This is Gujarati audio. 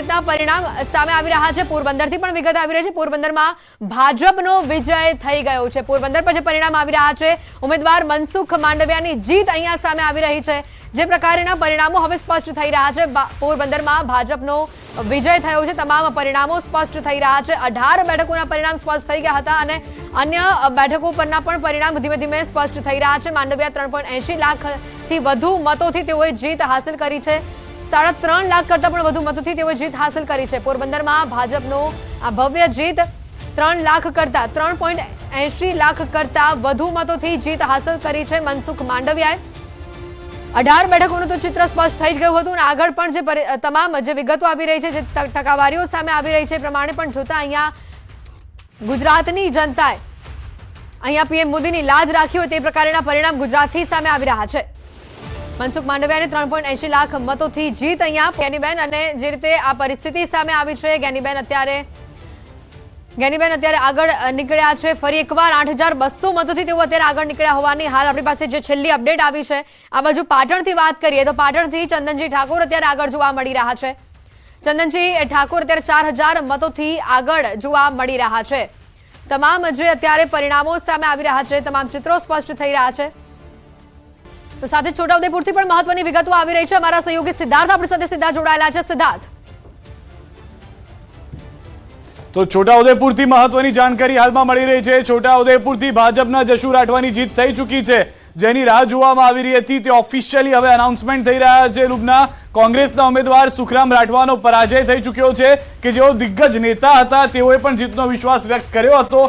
જીતના પરિણામ સામે આવી રહ્યા છે। પોરબંદરથી પણ વિગત આવી રહી છે। પોરબંદરમાં ભાજપનો વિજય થઈ ગયો છે। પોરબંદર પર જે પરિણામ આવી રહ્યા છે, ઉમેદવાર મનસુખ માંડવિયાની જીત અહીંયા સામે આવી રહી છે। જે પ્રકારના પરિણામો હવે સ્પષ્ટ થઈ રહ્યા છે, પોરબંદરમાં ભાજપનો વિજય થયો છે। તમામ પરિણામો સ્પષ્ટ થઈ રહ્યા છે। 18 બેઠકોના પરિણામ સ્પષ્ટ થઈ ગયા હતા અને અન્ય બેઠકો પરના પણ પરિણામ ધીમે ધીમે સ્પષ્ટ થઈ રહ્યા છે। માંડવિયા 3.80 લાખથી વધુ મતોથી તેઓએ જીત હાંસલ કરી છે। 3.5 લાખ કરતા પણ વધુ મતોથી તેઓએ જીત હાંસલ કરી છે। પોરબંદરમાં ભાજપનો આ ભવ્ય જીત 3 લાખ કરતા 3.80 લાખ કરતા વધુ મતોથી જીત હાંસલ કરી છે મનસુખ માંડવિયાએ। 18 બેઠકોનું તો ચિત્ર સ્પષ્ટ થઈ જ ગયું હતું અને આગળ પણ જે તમામ જે વિગતો આવી રહી છે, જે ટકાવારીઓ સામે આવી રહી છે, પ્રમાણે પણ જોતા અહીંયા ગુજરાતની જનતાએ અહીંયા પીએમ મોદીની લાજ રાખી હોય તે પ્રકારના પરિણામ ગુજરાતથી સામે આવી રહ્યા છે। મનસુખ માંડવિયાને 3.80 લાખ મતોથી જીત અહીંયા જ્ઞાનીબેન, અને જે રીતે આ પરિસ્થિતિ સામે આવી છે, જ્ઞાનીબેન અત્યારે આગળ નીકળ્યા છે। ફરી એકવાર 8,200 મતોથી તેઓ અત્યારે આગળ નીકળ્યા હોવાની હાલ આપણી પાસે જે છેલ્લી અપડેટ આવી છે। આ બાજુ પાટણથી વાત કરીએ તો પાટણથી ચંદનજી ઠાકોર અત્યારે આગળ જોવા મળી રહ્યા છે। ચંદનજી ઠાકોર અત્યારે 4,000 મતોથી આગળ જોવા મળી રહ્યા છે। તમામ જે અત્યારે પરિણામો સામે આવી રહ્યા છે, તમામ ચિત્રો સ્પષ્ટ થઈ રહ્યા છે। તો સાથે છોટાઉદેપુરથી પણ મહત્વની વિગતો આવી રહી છે। અમારા સહયોગી સિદ્ધાર્થ આપણી સાથે સીધા જોડાયેલા છે। સિદ્ધાર્થ, તો છોટાઉદેપુરથી મહત્વની જાણકારી હાલમાં મળી રહી છે। છોટાઉદેપુરથી ભાજપના જશુ રાઠવાની જીત થઈ ચૂકી છે, જેની રાહ જોવામાં આવી રહી હતી તે ઓફિશિયલી હવે અનાઉન્સમેન્ટ થઈ રહ્યા છે। લુબના કોંગ્રેસના ઉમેદવાર સુખરામ રાઠવાનો પરાજય થઈ ચૂક્યો છે, કે જેઓ દિગ્ગજ નેતા હતા, તેઓએ પણ જીતનો વિશ્વાસ વ્યક્ત કર્યો હતો।